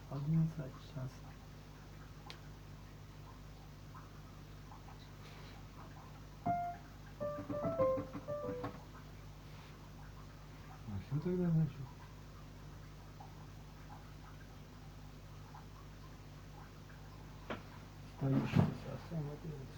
11 час. А что тогда значит? Стоишь совсем в ответ.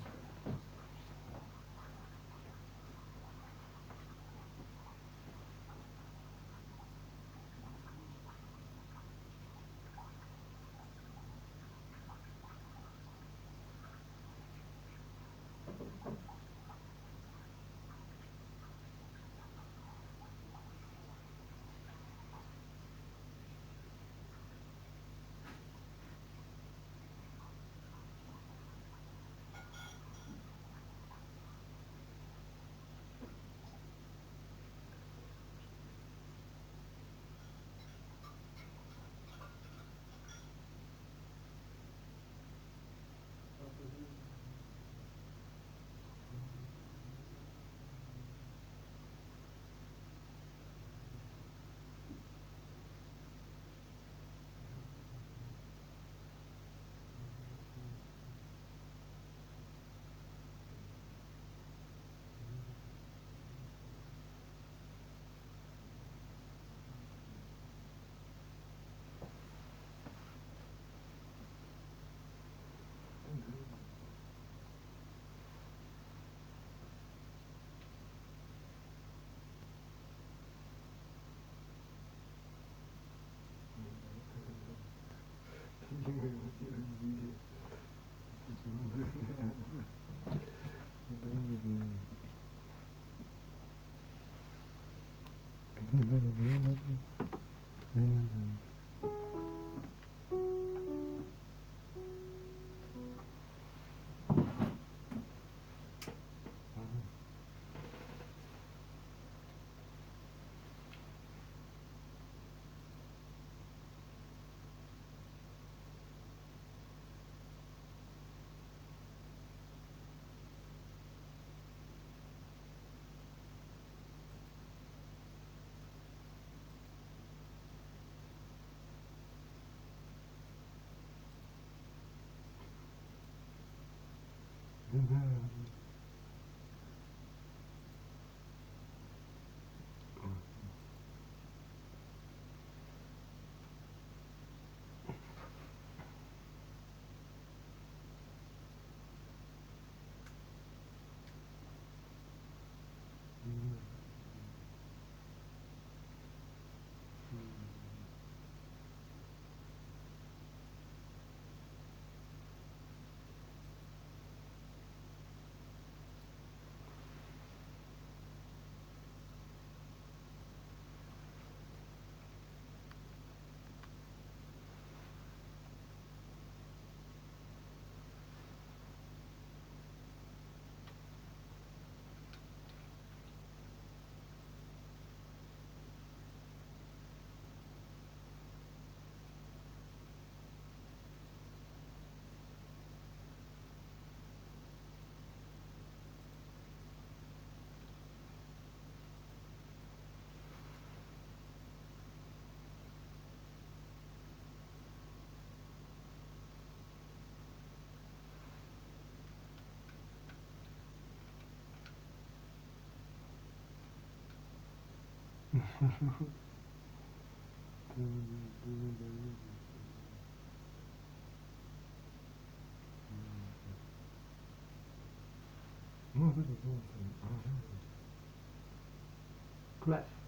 Clash.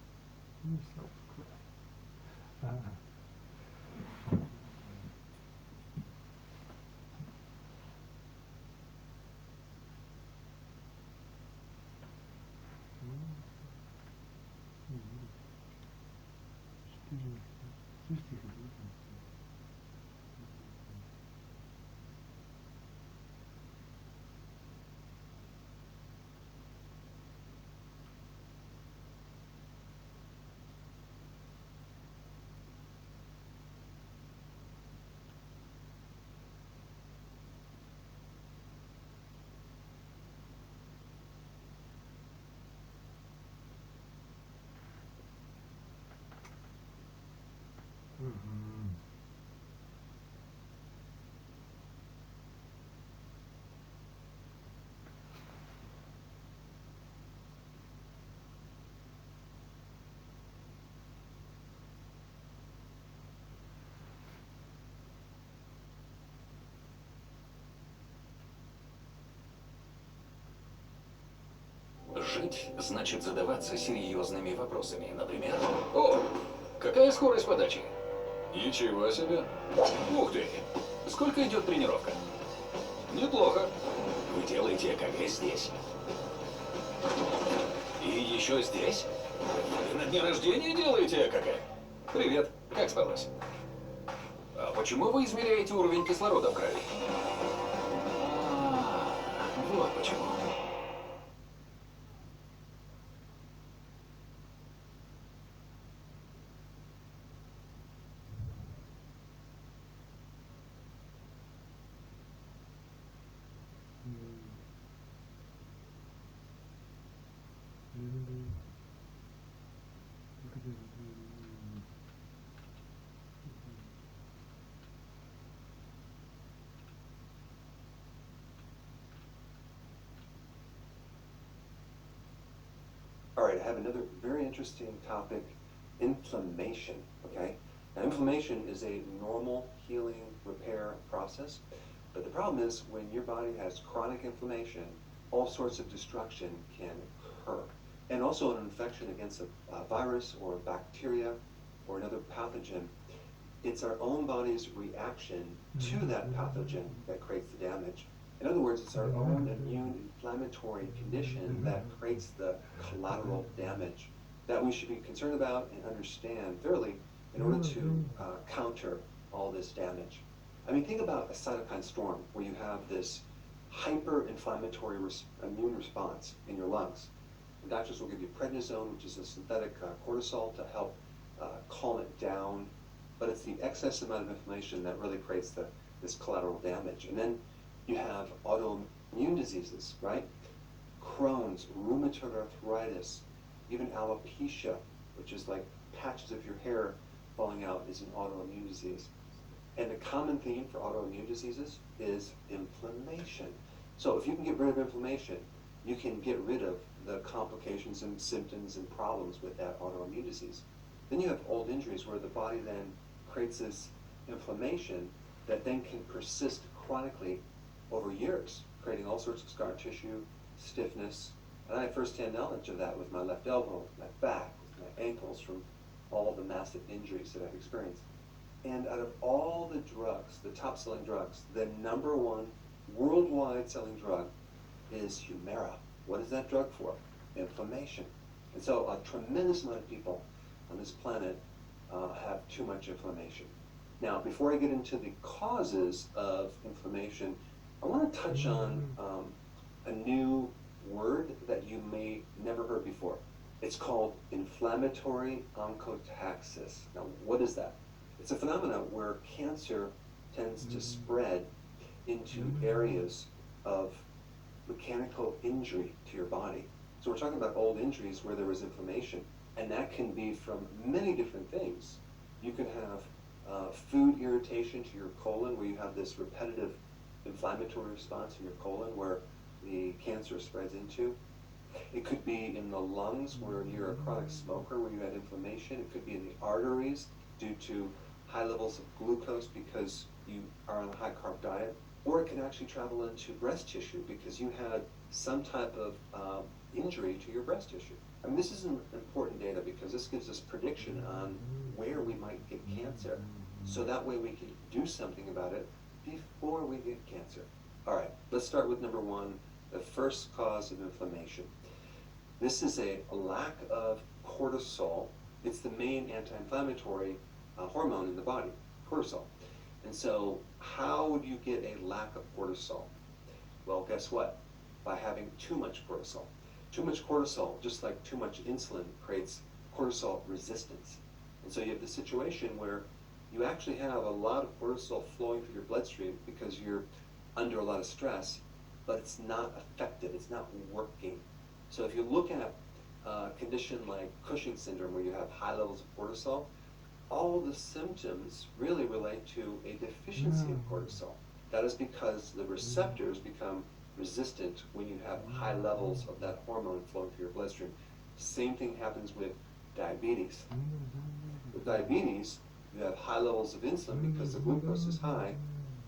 жить значит задаваться серьезными вопросами. Например, о, какая скорость подачи? Ничего себе. Ух ты. Сколько идет тренировка? Неплохо. Вы делаете ЭКГ здесь. И еще здесь? Вы на дне рождения делаете ЭКГ? Привет. Как спалось? А почему вы измеряете уровень кислорода в крови? Вот почему. All right, I have another very interesting topic, inflammation, okay? Now, inflammation is a normal healing repair process, but the problem is when your body has chronic inflammation, all sorts of destruction can occur. And also an infection against a virus or bacteria or another pathogen, it's our own body's reaction to that pathogen that creates the damage. In other words, it's our own immune inflammatory condition that creates the collateral damage that we should be concerned about and understand thoroughly in order to counter all this damage. I mean, think about a cytokine storm where you have this hyper-inflammatory immune response in your lungs. The doctors will give you prednisone, which is a synthetic cortisol, to help calm it down. But it's the excess amount of inflammation that really creates this collateral damage. And then you have autoimmune diseases, right? Crohn's, rheumatoid arthritis, even alopecia, which is like patches of your hair falling out, is an autoimmune disease. And the common theme for autoimmune diseases is inflammation. So if you can get rid of inflammation, you can get rid of the complications and symptoms and problems with that autoimmune disease. Then you have old injuries where the body then creates this inflammation that then can persist chronically over years, creating all sorts of scar tissue, stiffness. And I have firsthand knowledge of that with my left elbow, my back, with my ankles, from all the massive injuries that I've experienced. And out of all the drugs, the top selling drugs, the number one worldwide selling drug is Humira. What is that drug for? Inflammation. And so a tremendous amount of people on this planet have too much inflammation. Now, before I get into the causes of inflammation, I want to touch on a new word that you may never heard before. It's called inflammatory oncotaxis. Now, what is that? It's a phenomenon where cancer tends to spread into areas of mechanical injury to your body. So we're talking about old injuries where there was inflammation, and that can be from many different things. You can have food irritation to your colon, where you have this repetitive inflammatory response in your colon where the cancer spreads into. It could be in the lungs where you're a chronic smoker, where you had inflammation. It could be in the arteries due to high levels of glucose because you are on a high carb diet. Or it can actually travel into breast tissue because you had some type of injury to your breast tissue. I mean, this is important data because this gives us prediction on where we might get cancer. So that way we can do something about it before we get cancer. All right, let's start with number one, the first cause of inflammation. This is a lack of cortisol. It's the main anti-inflammatory hormone in the body, cortisol. And so how would you get a lack of cortisol? Well, guess what? By having too much cortisol. Too much cortisol, just like too much insulin, creates cortisol resistance. And so you have this situation where you actually have a lot of cortisol flowing through your bloodstream because you're under a lot of stress, but it's not effective, it's not working. So if you look at a condition like Cushing syndrome, where you have high levels of cortisol, all the symptoms really relate to a deficiency of cortisol. That is because the receptors become resistant when you have high levels of that hormone flowing through your bloodstream. Same thing happens with diabetes. With diabetes, you have high levels of insulin because the glucose is high,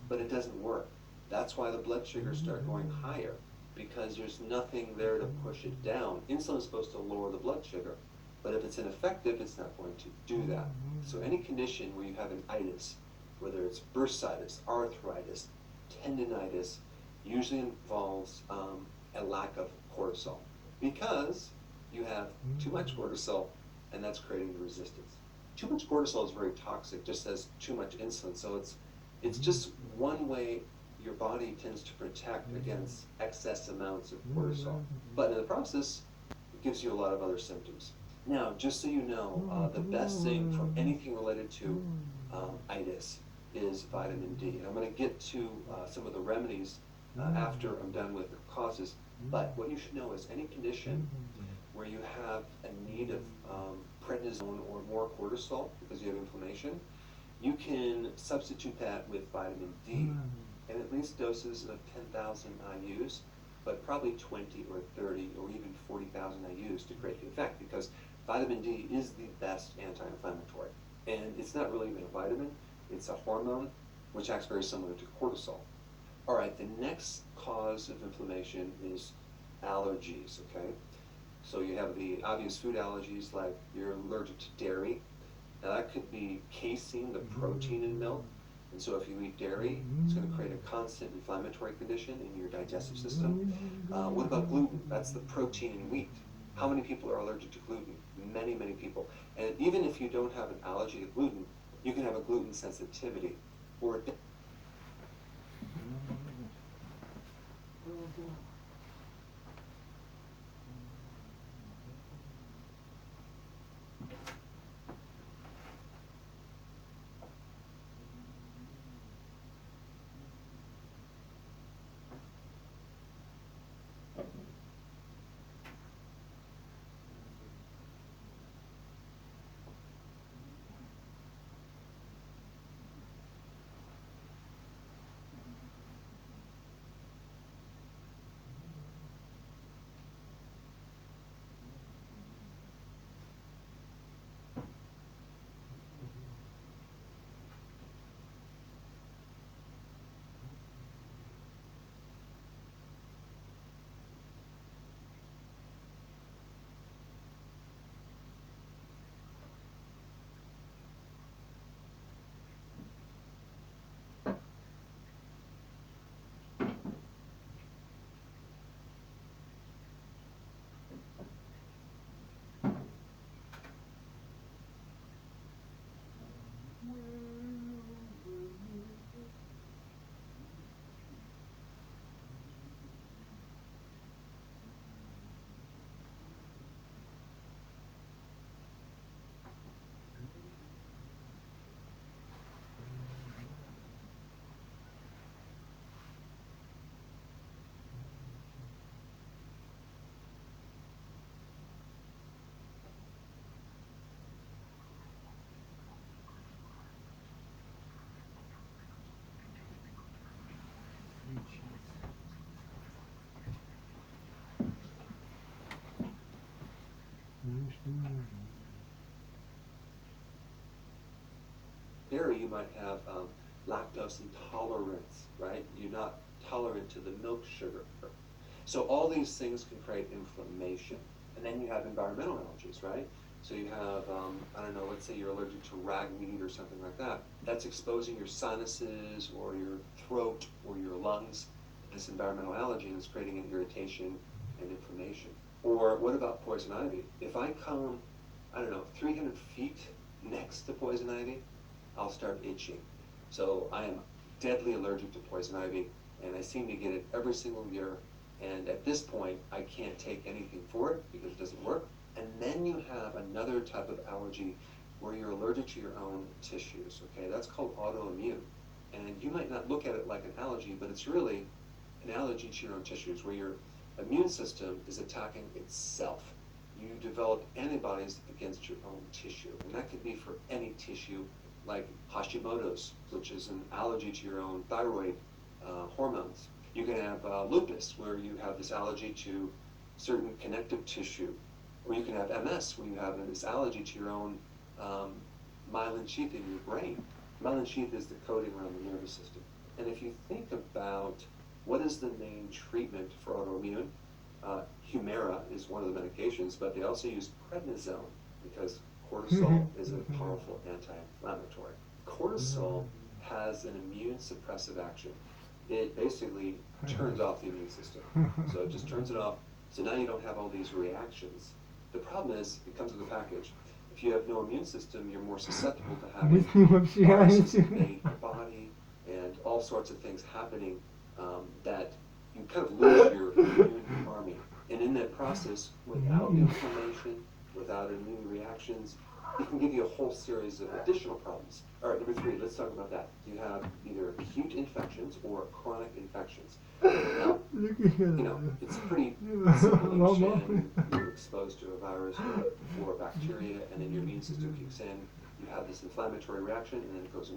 but it doesn't work. That's why the blood sugars start going higher. because there's nothing there to push it down. Insulin is supposed to lower the blood sugar, but if it's ineffective, it's not going to do that. So any condition where you have an itis, whether it's bursitis, arthritis, tendinitis, usually involves a lack of cortisol, because you have too much cortisol, and that's creating the resistance. Too much cortisol is very toxic, just as too much insulin. So it's just one way your body tends to protect against excess amounts of cortisol. But in the process, it gives you a lot of other symptoms. Now, just so you know, the best thing for anything related to itis is vitamin D. And I'm going to get to some of the remedies after I'm done with the causes. But what you should know is any condition where you have a need of prednisone or more cortisol because you have inflammation, you can substitute that with vitamin D, and at least doses of 10,000 IUs, but probably 20 or 30 or even 40,000 IUs to create the effect, because vitamin D is the best anti-inflammatory. And it's not really even a vitamin, it's a hormone which acts very similar to cortisol. All right, the next cause of inflammation is allergies, okay? So you have the obvious food allergies, like you're allergic to dairy. Now that could be casein, the protein in milk. And so if you eat dairy, it's going to create a constant inflammatory condition in your digestive system. What about gluten? That's the protein in wheat. How many people are allergic to gluten? Many, many people. And even if you don't have an allergy to gluten, you can have a gluten sensitivity or dairy, you might have lactose intolerance, right? You're not tolerant to the milk sugar. So all these things can create inflammation. And then you have environmental allergies, right? So you have, I don't know, let's say you're allergic to ragweed or something like that. That's exposing your sinuses or your throat or your lungs to this environmental allergy, and it's creating an irritation and inflammation. Or what about poison ivy? If I come, I don't know, 300 feet next to poison ivy, I'll start itching. So I am deadly allergic to poison ivy, and I seem to get it every single year. And at this point, I can't take anything for it because it doesn't work. And then you have another type of allergy where you're allergic to your own tissues, okay? That's called autoimmune. And you might not look at it like an allergy, but it's really an allergy to your own tissues where your immune system is attacking itself. You develop antibodies against your own tissue. And that could be for any tissue, like Hashimoto's, which is an allergy to your own thyroid hormones. You can have lupus, where you have this allergy to certain connective tissue. Or you can have MS, where you have this allergy to your own myelin sheath in your brain. Myelin sheath is the coating around the nervous system. And if you think about what is the main treatment for autoimmune? Humira is one of the medications, but they also use prednisone because cortisol is a powerful anti-inflammatory. Cortisol has an immune suppressive action. It basically turns off the immune system. So it just turns it off. So now you don't have all these reactions. The problem is, it comes with a package. If you have no immune system, you're more susceptible to having viruses invade your body and all sorts of things happening that you kind of lose your immune army. And in that process, without inflammation, without immune reactions, it can give you a whole series of additional problems. All right, number 3, let's talk about that. You have either acute infections or chronic infections. Now, it's pretty simple to understand. You're exposed to a virus or a bacteria, and then your immune system kicks in. You have this inflammatory reaction, and then it goes away.